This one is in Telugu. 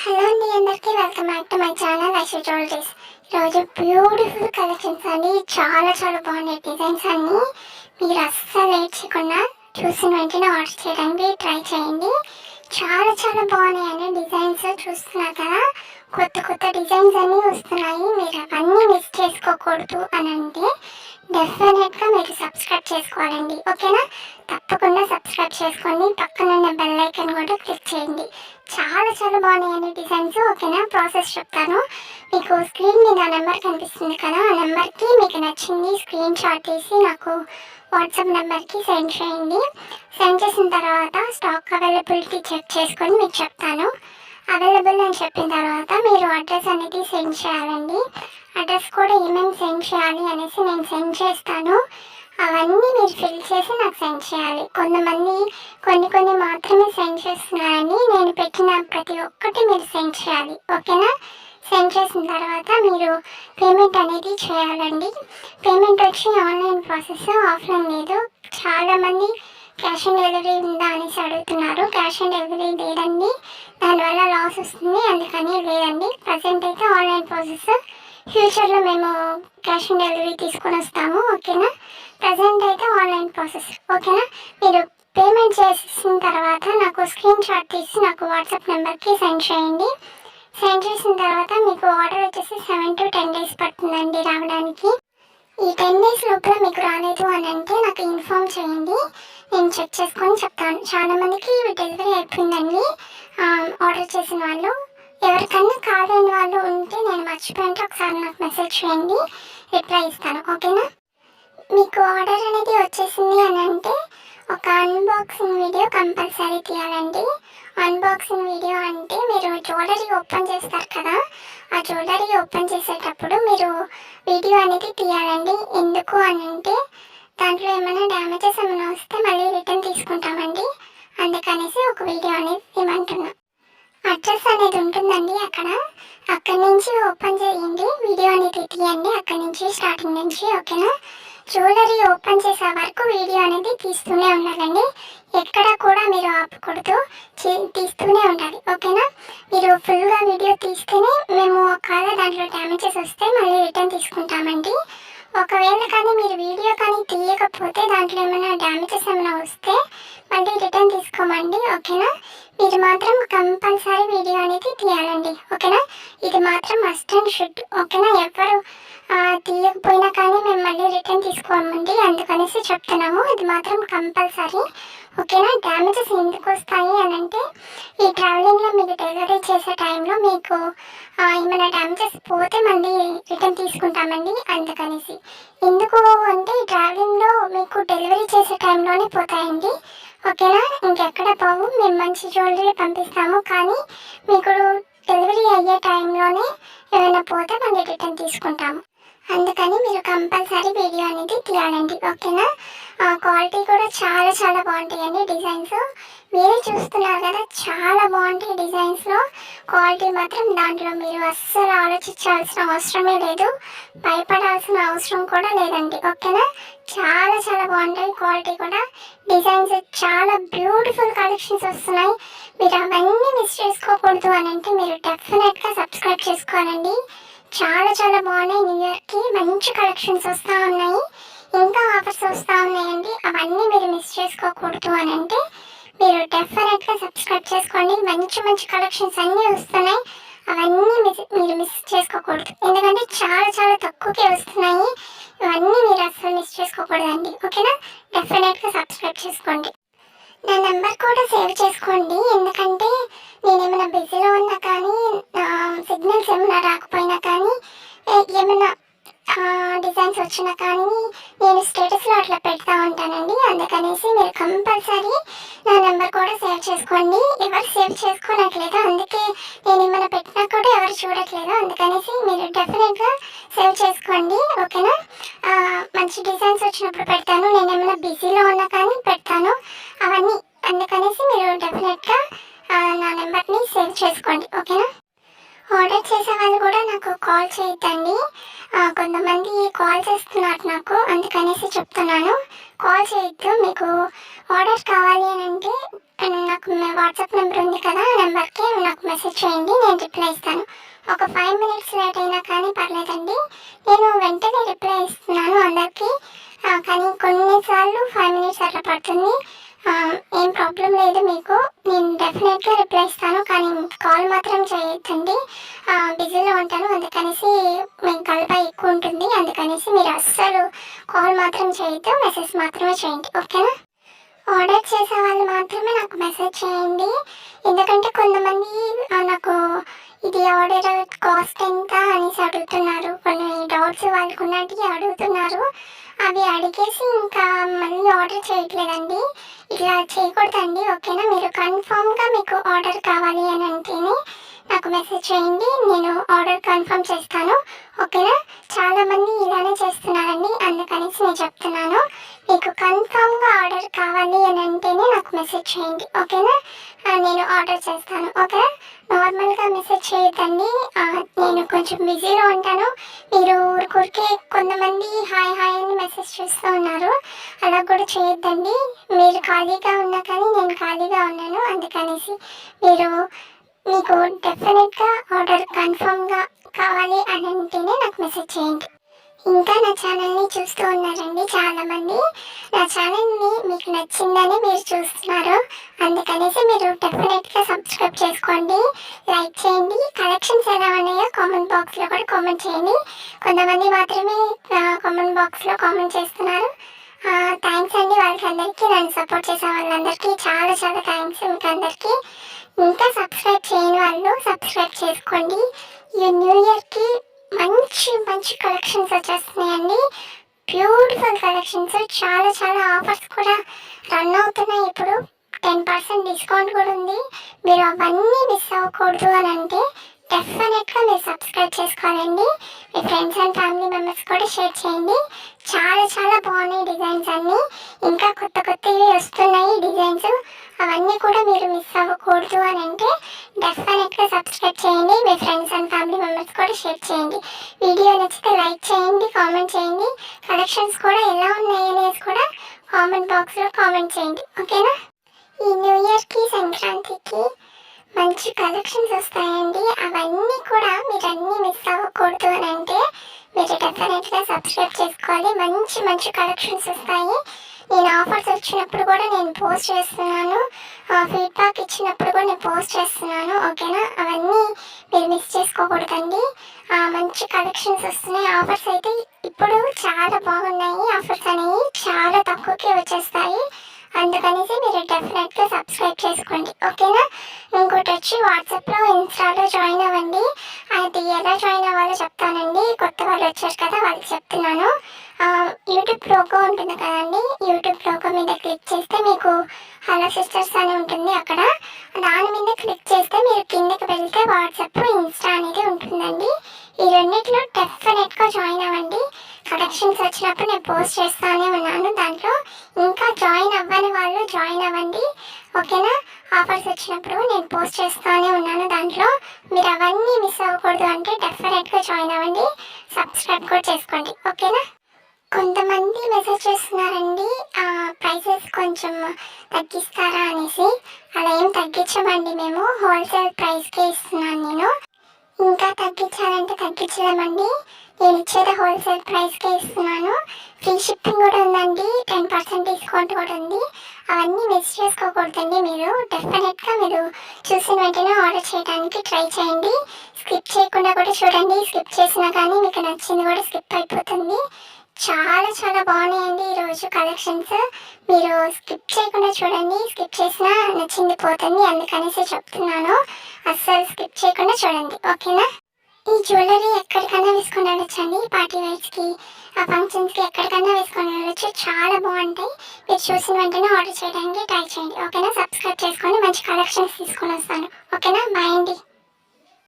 హలో అండి, అందరికీ welcome back to my channel Aishu jewelleries. ఈరోజు బ్యూటిఫుల్ కలెక్షన్స్ అండి. చాలా చాలా బాగున్నాయి డిజైన్స్ అన్నీ. మీరు అస్సలు లేట్ చేయకుండా చూసిన వెంటనే ఆర్డర్ చేయడానికి ట్రై చేయండి. చాలా చాలా బాగున్నాయండి డిజైన్స్. చూస్తున్నారు కదా, కొత్త కొత్త డిజైన్స్ అన్నీ వస్తున్నాయి. మీరు అవన్నీ మిస్ చేసుకోకూడదు అని అంటే డెఫినెట్గా మీరు సబ్స్క్రైబ్ చేసుకోవాలండి. ఓకేనా? తప్పకుండా సబ్స్క్రైబ్ చేసుకోండి. పక్కన ఉన్న బెల్ ఐకాన్ కూడా క్లిక్ చేయండి. చాలా చాలా బాగున్నాయండి డిజైన్స్. ఓకేనా? ప్రాసెస్ చెప్తాను. మీకు స్క్రీన్ మీద నెంబర్ కనిపిస్తుంది కదా, ఆ నెంబర్కి మీకు నచ్చింది స్క్రీన్ షాట్ తీసి నాకు వాట్సాప్ నెంబర్కి సెండ్ చేయండి. సెండ్ చేసిన తర్వాత స్టాక్ అవైలబిలిటీ చెక్ చేసుకొని మీకు చెప్తాను. అవైలబుల్ అని చెప్పిన తర్వాత మీరు అడ్రస్ అనేది సెండ్ చేయాలండి. అడ్రస్ కూడా ఏమేమి సెండ్ చేయాలి అనేసి నేను సెండ్ చేస్తాను. అవన్నీ మీరు ఫిల్ చేసి నాకు సెండ్ చేయాలి. కొంతమంది కొన్ని మాత్రమే సెండ్ చేస్తున్నారని, నేను పెట్టిన ప్రతి ఒక్కటి మీరు సెండ్ చేయాలి. ఓకేనా? సెండ్ చేసిన తర్వాత మీరు పేమెంట్ అనేది చేయాలండి. పేమెంట్ వచ్చి ఆన్లైన్ ప్రాసెస్, ఆఫ్లైన్ లేదు. చాలామంది క్యాష్ ఆన్ డెలివరీ ఉందా అనేసి అడుగుతున్నారు. క్యాష్ ఆన్ డెలివరీ లేదండి, దానివల్ల లాస్ వస్తుంది, అందుకని లేదండి. ప్రజెంట్ అయితే ఆన్లైన్ ప్రాసెస్. ఫ్యూచర్లో మేము క్యాష్ ఆన్ డెలివరీ తీసుకొని వస్తాము. ఓకేనా? ప్రజెంట్ అయితే ఆన్లైన్ ప్రాసెస్. ఓకేనా? మీరు పేమెంట్ చేసిన తర్వాత నాకు స్క్రీన్ షాట్ తీసి నాకు వాట్సాప్ నెంబర్కి సెండ్ చేయండి. సెండ్ చేసిన తర్వాత మీకు ఆర్డర్ వచ్చేసి 7 to 10 days పడుతుందండి రావడానికి. ఈ 10 days లోపల మీకు రాలేదు అని అంటే నాకు ఇన్ఫామ్ చేయండి, నేను చెక్ చేసుకొని చెప్తాను. చాలామందికి డెలివరీ అయిపోయిందండి ఆర్డర్ చేసిన వాళ్ళు. ఎవరికన్నా కాలేని వాళ్ళు ఉంటే నేను మర్చిపోయింటే ఒకసారి నాకు మెసేజ్ చేయండి, రిప్లై ఇస్తాను. ఓకేనా? మీకు ఆర్డర్ అనేది వచ్చేసింది అని అంటే ఒక అన్బాక్సింగ్ వీడియో కంపల్సరీ తీయాలండి. అన్బాక్సింగ్ వీడియో అంటే మీరు జ్యువెలరీ ఓపెన్ చేస్తారు కదా, ఆ జ్యువెలరీ ఓపెన్ చేసేటప్పుడు మీరు వీడియో అనేది తీయాలండి. ఎందుకు అని అంటే దాంట్లో ఏమైనా డ్యామేజెస్ ఏమైనా వస్తే మళ్ళీ రిటర్న్ తీసుకుంటామండి. అందుకనేసి ఒక వీడియో అనేది తీయమంటున్నాం. అడ్రస్ అనేది ఉంటుందండి అక్కడి నుంచి ఓపెన్ చేయండి, వీడియో అనేది తీయండి అక్కడి నుంచి, స్టార్టింగ్ నుంచి. ఓకేనా? జ్యువెలరీ ఓపెన్ చేసే వరకు వీడియో అనేది తీస్తూనే ఉండాలండి. ఎక్కడ కూడా మీరు ఆపకూడదు, తీస్తూనే ఉండాలి. ఓకేనా? మీరు ఫుల్గా వీడియో తీస్తేనే మేము ఒకవేళ దాంట్లో డ్యామేజెస్ వస్తే మళ్ళీ రిటర్న్ తీసుకుంటామండి. ఒకవేళ కానీ మీరు వీడియో కానీ తీయకపోతే దాంట్లో ఏమైనా డ్యామేజెస్ ఏమైనా వస్తే మళ్ళీ రిటర్న్ తీసుకోమండి. ఓకేనా? మీరు మాత్రం కంపల్సరీ వీడియో అనేది తీయాలండి. ఓకేనా? ఇది మాత్రం మస్ట్ అండ్ షుడ్. ఓకేనా? ఎవరు తీయకపోయినా కానీ మేము మళ్ళీ రిటర్న్ తీసుకోమండి, అందుకనేసి చెప్తున్నాము. ఇది మాత్రం కంపల్సరీ. ఓకేనా? డ్యామేజెస్ ఎందుకు వస్తాయి అని అంటే ఈ ట్రావెలింగ్లో మీకు డెలివరీ చేసే టైంలో మీకు ఏమైనా డ్యామేజెస్ పోతే మళ్ళీ రిటర్న్ తీసుకుంటామండి, అందుకనేసి. ఎందుకు అంటే ఈ ట్రావెలింగ్లో మీకు డెలివరీ చేసే టైంలోనే పోతాయండి. ఓకేనా? ఇంకెక్కడ పోవు. మేము మంచి జ్యువెలరీ పంపిస్తాము, కానీ మీకు డెలివరీ అయ్యే టైంలోనే ఏమైనా పోతే మళ్ళీ రిటర్న్ తీసుకుంటాము. అందుకని మీరు కంపల్సరీ వీడియో అనేది తీయాలండి. ఓకేనా? క్వాలిటీ కూడా చాలా చాలా బాగుంటాయండి డిజైన్స్. మీరే చూస్తున్నారు కదా, చాలా బాగుంటాయి డిజైన్స్లో. క్వాలిటీ మాత్రం దాంట్లో మీరు అస్సలు ఆలోచించాల్సిన అవసరమే లేదు, భయపడాల్సిన అవసరం కూడా లేదండి. ఓకేనా? చాలా చాలా బాగుంటాయి క్వాలిటీ కూడా. డిజైన్స్ చాలా బ్యూటిఫుల్ కలెక్షన్స్ వస్తున్నాయి. మీరు అవన్నీ మిస్ చేసుకోకూడదు అని అంటే మీరు డెఫినెట్గా సబ్స్క్రైబ్ చేసుకోవాలండి. చాలా చాలా బాగున్నాయి. న్యూ ఇయర్కి మంచి కలెక్షన్స్ వస్తూ ఉన్నాయి, ఇంకా ఆఫర్స్ వస్తూ ఉన్నాయండి. అవన్నీ మీరు మిస్ చేసుకోకూడదు అని అంటే మీరు డెఫినెట్గా సబ్స్క్రైబ్ చేసుకోండి. మంచి మంచి కలెక్షన్స్ అన్నీ వస్తున్నాయి, అవన్నీ మీరు మిస్ చేసుకోకూడదు. ఎందుకంటే చాలా చాలా తక్కువకే వస్తున్నాయి. ఇవన్నీ మీరు అసలు మిస్ చేసుకోకూడదండి. ఓకేనా? డెఫినెట్గా సబ్స్క్రైబ్ చేసుకోండి. నా నెంబర్ కూడా సేవ్ చేసుకోండి, ఎందుకంటే నేను ఏమైనా బిజీలో ఉన్నా కానీ సిగ్నల్స్ ఏమైనా రాకపోయినా కానీ ఏమైనా డిజైన్స్ వచ్చినా కానీ నేను స్టేటస్లో అట్లా పెడతా ఉంటానండి. అందుకనేసి మీరు కంపల్సరీ నా నెంబర్ కూడా సేవ్ చేసుకోండి. ఎవరు సేవ్ చేసుకోనట్లేదు, అందుకే నేను ఏమైనా పెట్టినా కూడా ఎవరు చూడట్లేదు, అందుకనేసి మీరు డెఫినెట్గా సేవ్ చేసుకోండి. ఓకేనా? మంచి డిజైన్స్ వచ్చినప్పుడు పెడతాను, నేను ఏమైనా బిజీలో ఉన్నా కానీ పెడతాను అవన్నీ. అందుకనేసి మీరు డెఫినెట్గా నా నెంబర్ని సేవ్ చేసుకోండి. ఓకేనా? ఆర్డర్ చేసే వాళ్ళు కూడా నాకు కాల్ చేయొద్దండి. కొంతమంది కాల్ చేస్తున్నారు నాకు, అందుకనేసి చెప్తున్నాను. కాల్ చేయొద్దు. మీకు ఆర్డర్ కావాలి అని అంటే నాకు వాట్సాప్ నెంబర్ ఉంది కదా, ఆ నెంబర్కి నాకు మెసేజ్ చేయండి, నేను రిప్లై ఇస్తాను. ఒక 5 మినిట్స్ లేట్ అయినా కానీ పర్లేదండి, నేను వెంటనే రిప్లై ఇస్తున్నాను అందరికీ. కానీ కొన్నిసార్లు 5 మినిట్స్ అట్లా పడుతుంది. ఏం ప్రాబ్లం లేదు మీకు, నేను డెఫినెట్గా రిప్లై ఇస్తాను. కానీ కాల్ మాత్రం చేయొద్దండి, బిజీలో ఉంటాను. అందుకనేసి మీకు గల్బా ఎక్కువ ఉంటుంది, అందుకనేసి మీరు అస్సలు కాల్ మాత్రం చేయొద్దు, మెసేజ్ మాత్రమే చేయండి, ఓకేనా? ఆర్డర్ చేసే వాళ్ళు మాత్రమే నాకు మెసేజ్ చేయండి. ఎందుకంటే కొంతమంది నాకు ఇది ఆర్డర్ కాస్ట్ ఎంత అనేసి అడుగుతున్నారు, కొన్ని డౌట్స్ వాళ్ళకు ఉన్నట్టుగా అడుగుతున్నారు. అవి అడిగేసి ఇంకా మళ్ళీ ఆర్డర్ చేయట్లేదండి, ఇలా చేయకూడదండి, ఓకేనా? మీరు కన్ఫామ్గా మీకు ఆర్డర్ కావాలి అని అంటేనే నాకు మెసేజ్ చేయండి, నేను ఆర్డర్ కన్ఫర్మ్ చేస్తాను, ఓకేనా? చాలామంది ఇలానే చేస్తున్నారండి, అందుకనేసి నేను చెప్తున్నాను. మీకు కన్ఫామ్గా ఆర్డర్ కావాలి అని అంటేనే నాకు మెసేజ్ చేయండి, ఓకేనా? నేను ఆర్డర్ చేస్తాను, ఓకేనా? నార్మల్గా మెసేజ్ చేయొద్దండి, నేను కొంచెం బిజీలో ఉంటాను. మీరు ఊరికే కొంతమంది హాయ్ హాయ్ అని మెసేజ్ చేస్తూ ఉన్నారు, అలా కూడా చేయొద్దండి. మీరు ఖాళీగా ఉన్నా కానీ నేను ఖాళీగా ఉన్నాను, అందుకనేసి మీకు డెఫినెట్గా ఆర్డర్ కన్ఫర్మ్గా కావాలి అని అంటేనే నాకు మెసేజ్ చేయండి. ఇంకా నా ఛానల్ని చూస్తూ ఉన్నారండి చాలామంది, నా ఛానల్ని మీకు నచ్చిందని మీరు చూస్తున్నారు, అందుకనేసి మీరు డెఫినెట్గా సబ్స్క్రైబ్ చేసుకోండి, లైక్ చేయండి. కలెక్షన్స్ ఎలా ఉన్నాయో కామెంట్ బాక్స్లో కూడా కామెంట్ చేయండి. కొంతమంది మాత్రమే కామెంట్ బాక్స్లో కామెంట్ చేస్తున్నారు. థ్యాంక్స్ అండి వాళ్ళకందరికీ, నన్ను సపోర్ట్ చేసే వాళ్ళందరికీ చాలా చాలా థ్యాంక్స్ మీకు అందరికీ. ఇంకా సబ్స్క్రైబ్ చేయని వాళ్ళు సబ్స్క్రైబ్ చేసుకోండి. ఈ న్యూ ఇయర్కి మంచి మంచి కలెక్షన్స్ వచ్చేస్తున్నాయండి, బ్యూటిఫుల్ కలెక్షన్స్. చాలా చాలా ఆఫర్స్ కూడా రన్ అవుతున్నాయి ఇప్పుడు, 10% డిస్కౌంట్ కూడా ఉంది. మీరు అవన్నీ మిస్ అవ్వకూడదు అని అంటే డెఫినెట్గా మీరు సబ్స్క్రైబ్ చేసుకోవాలండి. మీ ఫ్రెండ్స్ అండ్ ఫ్యామిలీ మెంబర్స్ కూడా షేర్ చేయండి. చాలా చాలా బాగున్నాయి డిజైన్స్ అన్నీ, ఇంకా కొత్త కొత్తవి వస్తున్నాయి డిజైన్స్, అవన్నీ కూడా మీరు మిస్ అవ్వకూడదు అని అంటే డెఫినెట్గా సబ్స్క్రైబ్ చేయండి. మీ ఫ్రెండ్స్ అండ్ ఫ్యామిలీ మెంబర్స్ కూడా షేర్ చేయండి. వీడియో నచ్చితే లైక్ చేయండి, కామెంట్ చేయండి. కలెక్షన్స్ కూడా ఎలా ఉన్నాయి అనేసి కూడా కామెంట్ బాక్స్లో కామెంట్ చేయండి, ఓకేనా? ఈ న్యూ ఇయర్కి సంక్రాంతికి మంచి కలెక్షన్స్ వస్తాయండి, అవన్నీ కూడా మీరు అన్నీ మిస్ అవ్వకూడదు అని అంటే మీరు డెఫినెట్గా సబ్స్క్రైబ్ చేసుకోవాలి. మంచి మంచి కలెక్షన్స్ వస్తాయి. నేను ఆఫర్స్ వచ్చినప్పుడు కూడా నేను పోస్ట్ చేస్తున్నాను, ఫీడ్బ్యాక్ ఇచ్చినప్పుడు కూడా నేను పోస్ట్ చేస్తున్నాను, ఓకేనా? అవన్నీ మీరు మిస్ చేసుకోకూడదండి. మంచి కలెక్షన్స్ వస్తున్నాయి. ఆఫర్స్ అయితే ఇప్పుడు చాలా బాగున్నాయి, ఆఫర్స్ అనేవి చాలా తక్కువకే వచ్చేస్తాయి, అందుకనేసి మీరు డెఫినెట్గా సబ్స్క్రైబ్ చేసుకోండి, ఓకేనా? ఇంకోటి వచ్చి వాట్సాప్లో ఇన్స్టాలో జాయిన్ అవ్వండి. అది ఎలా జాయిన్ అవ్వాలో చెప్తానండి. కొత్త వాళ్ళు వచ్చారు కదా వాళ్ళకి చెప్తున్నాను. యూట్యూబ్ లోగో ఉంటుంది కదండి, యూట్యూబ్ లోగో మీద క్లిక్ చేస్తే మీకు హలో సిస్టర్స్ అని ఉంటుంది, అక్కడ దాని మీద క్లిక్ చేస్తే మీరు కిందకి వెళ్తే వాట్సాప్ ఇన్స్టా అనేది ఉంటుందండి. ఈ రెండిట్లో డెఫినెట్గా జాయిన్ అవ్వండి. కలెక్షన్స్ వచ్చినప్పుడు నేను పోస్ట్ చేస్తూనే ఉన్నాను దాంట్లో, ఇంకా జాయిన్ అవ్వని వాళ్ళు జాయిన్ అవ్వండి, ఓకేనా? ఆఫర్స్ వచ్చినప్పుడు నేను పోస్ట్ చేస్తూనే ఉన్నాను దాంట్లో, మీరు అవన్నీ మిస్ అవ్వకూడదు అంటే డెఫినెట్గా జాయిన్ అవ్వండి, సబ్స్క్రైబ్ కూడా చేసుకోండి, ఓకేనా? కొంతమంది మెసేజ్ చేస్తున్నారండి ప్రైసెస్ కొంచెం తగ్గిస్తారా అనేసి. అలా ఏం తగ్గించమండి, మేము హోల్సేల్ ప్రైస్కే ఇస్తున్నాను నేను. ఇంకా తగ్గించాలంటే తగ్గించలేమండి, నేను ఇచ్చేది హోల్సేల్ ప్రైస్కే ఇస్తున్నాను. ఫ్రీ షిప్పింగ్ కూడా ఉందండి, 10% డిస్కౌంట్ కూడా ఉంది. అవన్నీ మిస్ చేసుకోకూడదండి. మీరు డెఫినెట్గా మీరు చూసిన వెంటనే ఆర్డర్ చేయడానికి ట్రై చేయండి. స్కిప్ చేయకుండా కూడా చూడండి, స్కిప్ చేసినా కానీ మీకు నచ్చింది కూడా స్కిప్ అయిపోతుంది. చాలా చాలా బాగున్నాయండి ఈరోజు కలెక్షన్స్, మీరు స్కిప్ చేయకుండా చూడండి. స్కిప్ చేసినా నచ్చింది పోతుంది, అందుకనేసి చెప్తున్నాను, అస్సలు స్కిప్ చేయకుండా చూడండి, ఓకేనా? ఈ జ్యువెలరీ ఎక్కడికన్నా వేసుకొని వెళ్ళొచ్చండి, పార్టీ వేర్స్కి, ఫంక్షన్స్కి ఎక్కడికన్నా వేసుకొని వెళ్ళొచ్చు, చాలా బాగుంటాయి. మీరు చూసిన వెంటనే ఆర్డర్ చేయడానికి ట్రై చేయండి, ఓకేనా? సబ్స్క్రైబ్ చేసుకొని మంచి కలెక్షన్స్ తీసుకొని వస్తాను, ఓకేనా? బాయ్ అండి.